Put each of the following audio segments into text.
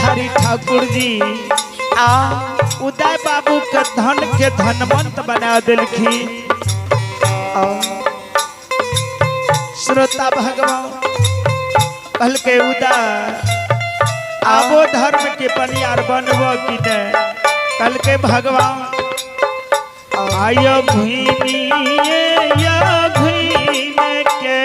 लीलाधारी ठाकुर जी उदय बाबू के धन के धनवंत बना दिलखी। श्रोता भगवान कल के उदय आबो धर्म के पनियार बनबो कि नहीं। कल के भगवान आयो भूमि या भूमि के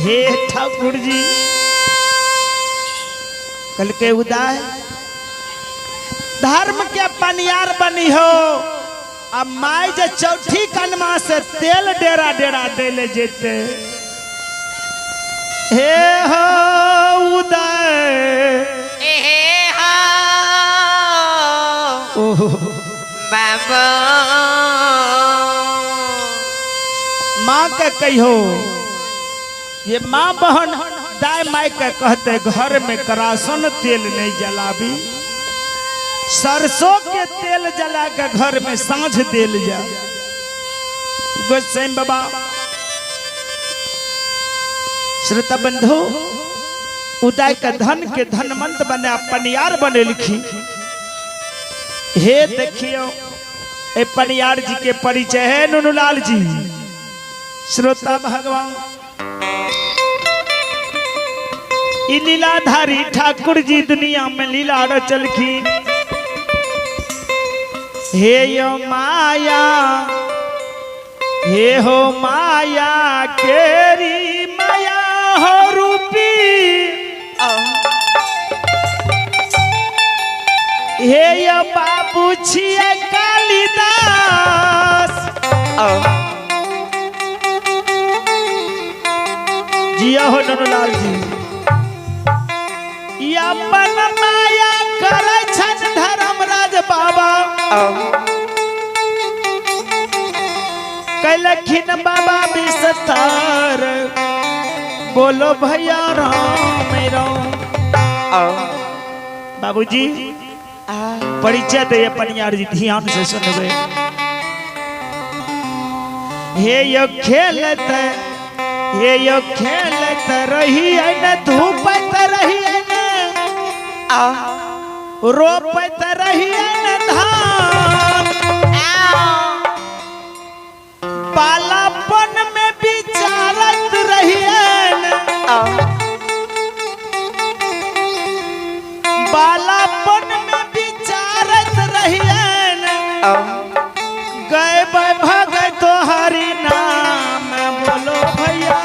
हे ठाकुर जी कल के उदय धर्म के पनियार बनी हो। अब माई जे चौथी कनमा से तेल डेरा डेरा देले जेते। हे हो उदय बाबा माँ के कहो ये माँ बहन दाई माई के कहते घर में करासन तेल नहीं जलाबी। सरसों के तेल जला के घर में सांझ देल जा। गोसाई बाबा श्रोता बंधु उदय के धन के धनवंत बने पनियार बने लिखी। हे देखियो ए पनियार जी के परिचय है नुनुलाल जी। श्रोता भगवान लीलाधारी ठाकुर जी दुनिया में लीला रचलखी। हे यो माया हे हो माया केरी माया हो रूपी। हे यो बाबू छिए कालिदास जिया हो ननुलाल जी। अपन माया करे छन धर्मराज बाबा कैलखिन बाबा विस्तार। बोलो भैया राम राम। बाबूजी परिचय दे पनियार जी ध्यान से सुनबे। हे यो खेलत हे यो खेलत रही न धूपत रही रोपत रही न धान। बालापन में विचारत रही बालापन में विचारत रही गए भगत तो हरि नाम। बोलो भैया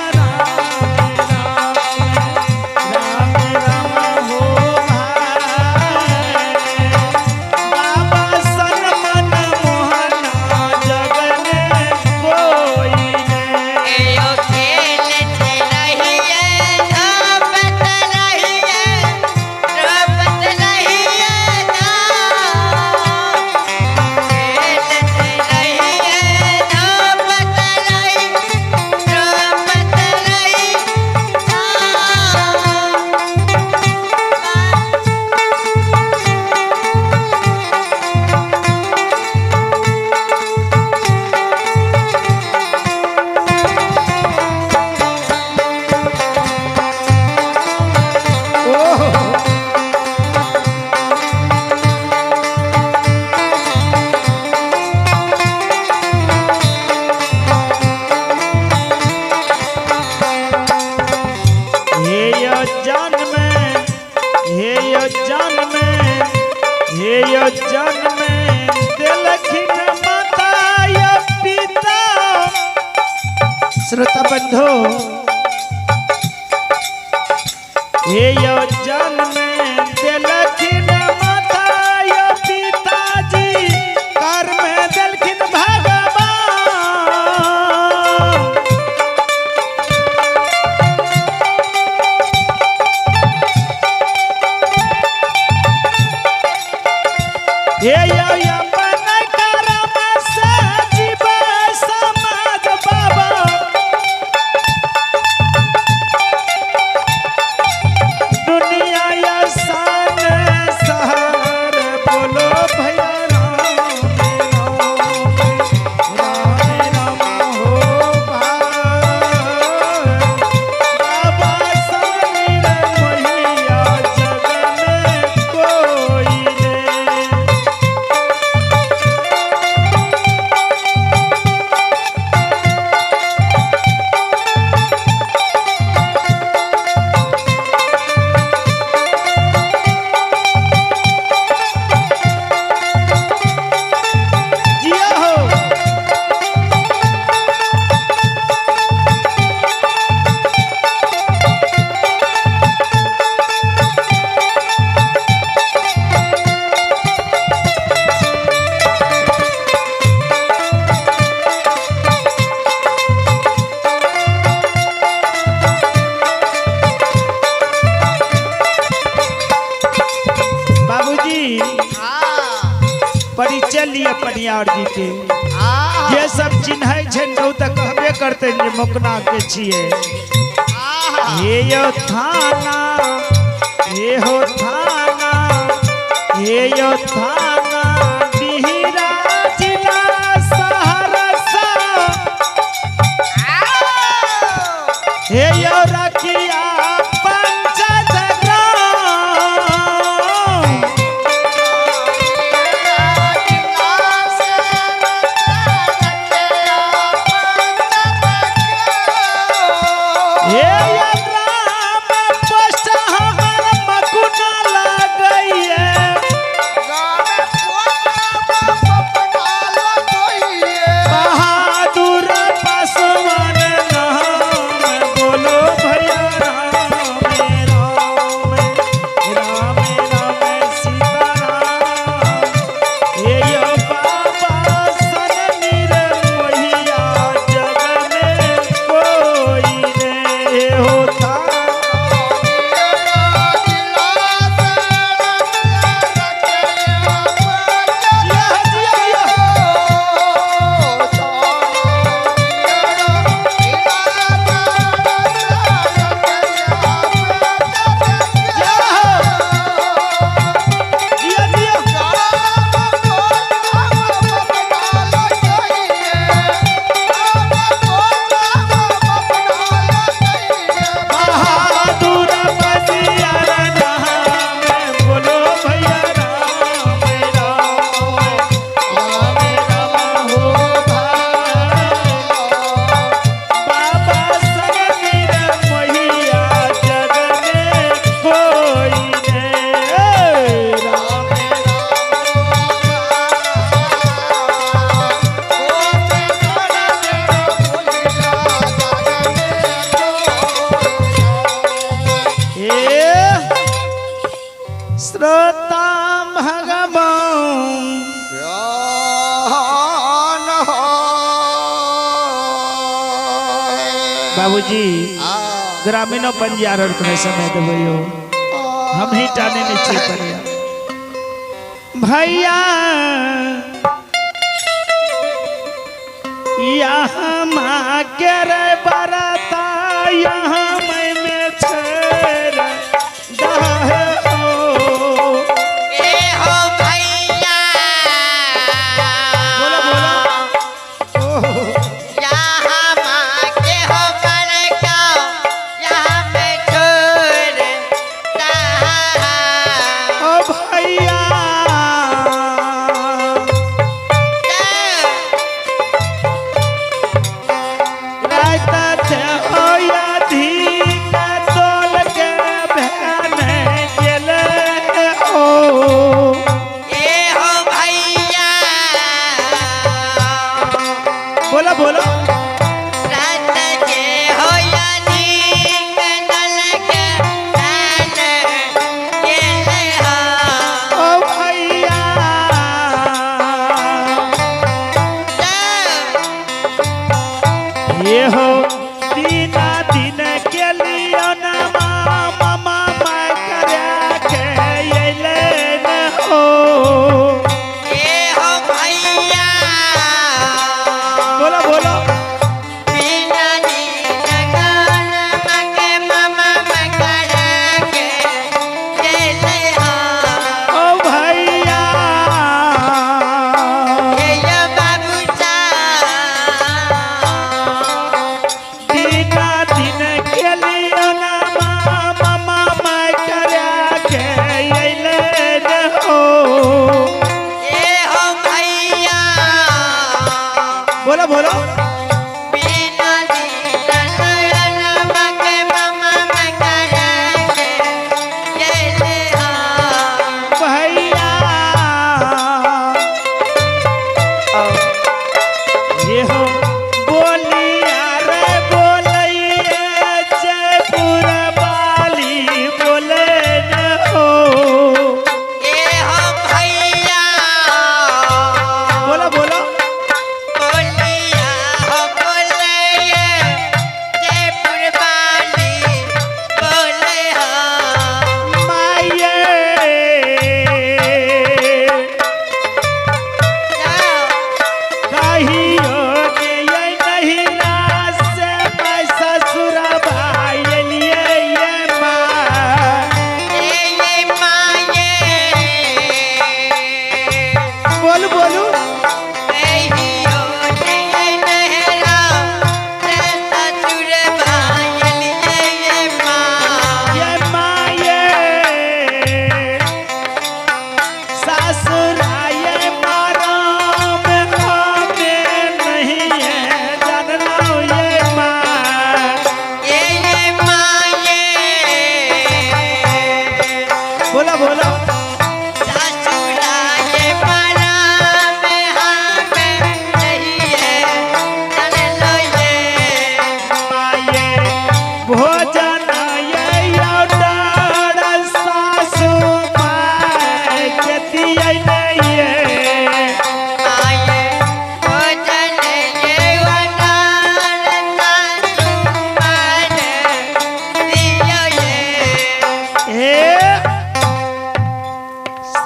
में हे यो जन्म में दिलखिन माता या पिता। श्रोता बंधु हे यो जन्म में दिलखिन माता या पिताजी कर्म दिलखिन भगवान। हे यो अपन कर्म से जीव समाज बाबा। दुनिया या शान सहार बोलो भैया राम राम हो भाई। बाबा समीर मैया जग में कोई ने। जिया हो बाबूजी परिचय लिए पनियार जी के ये सब चिन्ह छै तो कहबे करते जे मुकना के छिए। हे यो थाना हे हो थाना हे यो थाना बिहरा जिला सहरसा। हे यो रखिया पंचायत ग्राम। हे यो ग्राम पोस्ट हमर मकुना लगइए। बहादुर पासवान नाम बोलो भैया राम राम राम सीताराम। हे यो बाबा सनमीर मैया जग में कोई ने होता। बहादुर बसियार नाम बोलो भैया राम राम हो भाई। बाबा समीर मैया जग में कोई ने। राम हे श्रोता भगवान बाबूजी ग्रामीणों पंजियार और कोने समय देबो हम ही टाने नीचे करिया भैया। यहाँ माँ के रे बरता यहाँ मैं में छेर दहे हो। बोलो बोलो ओहो। ओ भैया ओ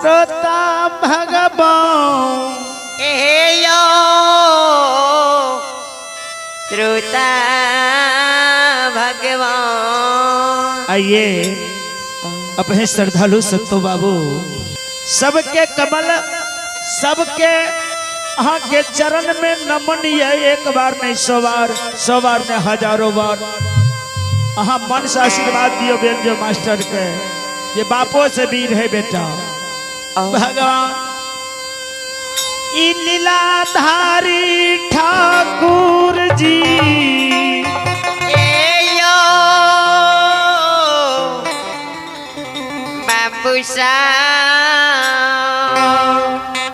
श्रोता भगवान एयो श्रोता भगवान। आइए अपने श्रद्धालु सत्तो बाबू सबके कमल सबके अहाँ के चरण में नमन ये एक बार नहीं 100 बार नहीं हजारों बार अहाँ मन से आशीर्वाद दियो बेंजो मास्टर के ये बापो से भी रहे बेटा भगवान ई लीलाधारी ठाकुर जी एयो बाबूसा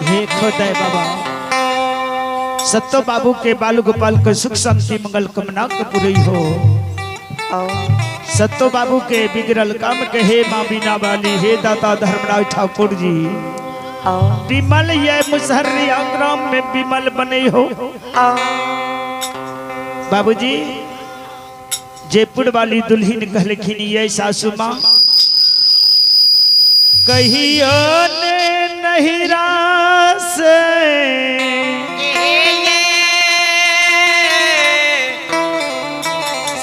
हे खुदाई बाबा सत्तो बाबू के बालू गोपाल के सुख शांति मंगल कामना के पूरी हो। सत्तो बाबू के बिगड़ल काम के हे माँ बीना वाली हे दाता धर्मराज ठाकुर जी विमल ये मुसहरी आंग्राम में विमल बने हो। बाबूजी जयपुर वाली दुल्हन कहलखिन ये सासू माँ कहियो ने नहीं रास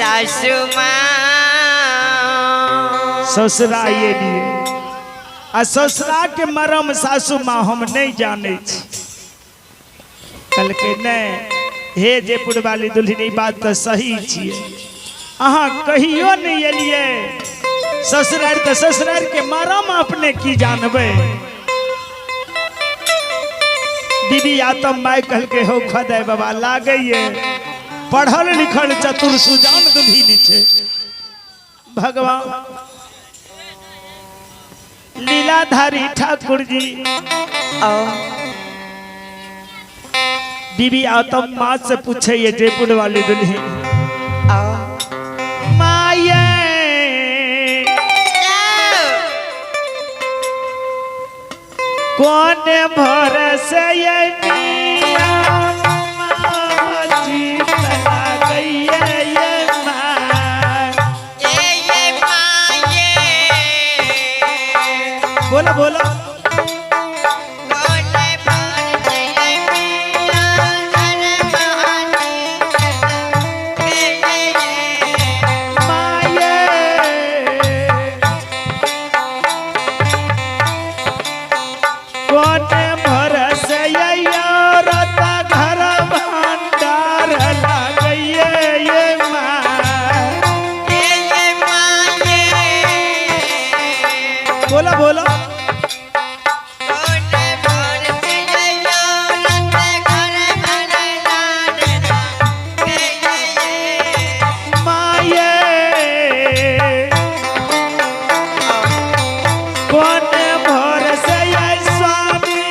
सासू माँ ससुरा ये लिए आ ससुरा के मरम सासू माँ हम नहीं जाने कल के नहीं हे जयपुर वाली दुल्हन ई बात तो सही छिए अहाँ कहियो नहीं एलिए ससुरार तो ससुरार के मरम अपने की जानबे दीदी आतम माय कल के हो खदे बाबा लागइए पढ़ल लिखल चतुर सुजान दुल्हन छे भगवान लीलाधारी ठाकुर जी बीबी आतम माँ से पूछे ये जयपुर वाली दुल्हन माये कौन भरोसे ये बोला बोला बोला बोला कौन भरोसे ये स्वामी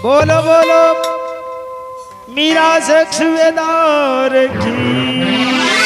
बोलो बोलो मीरा से सुबेदार की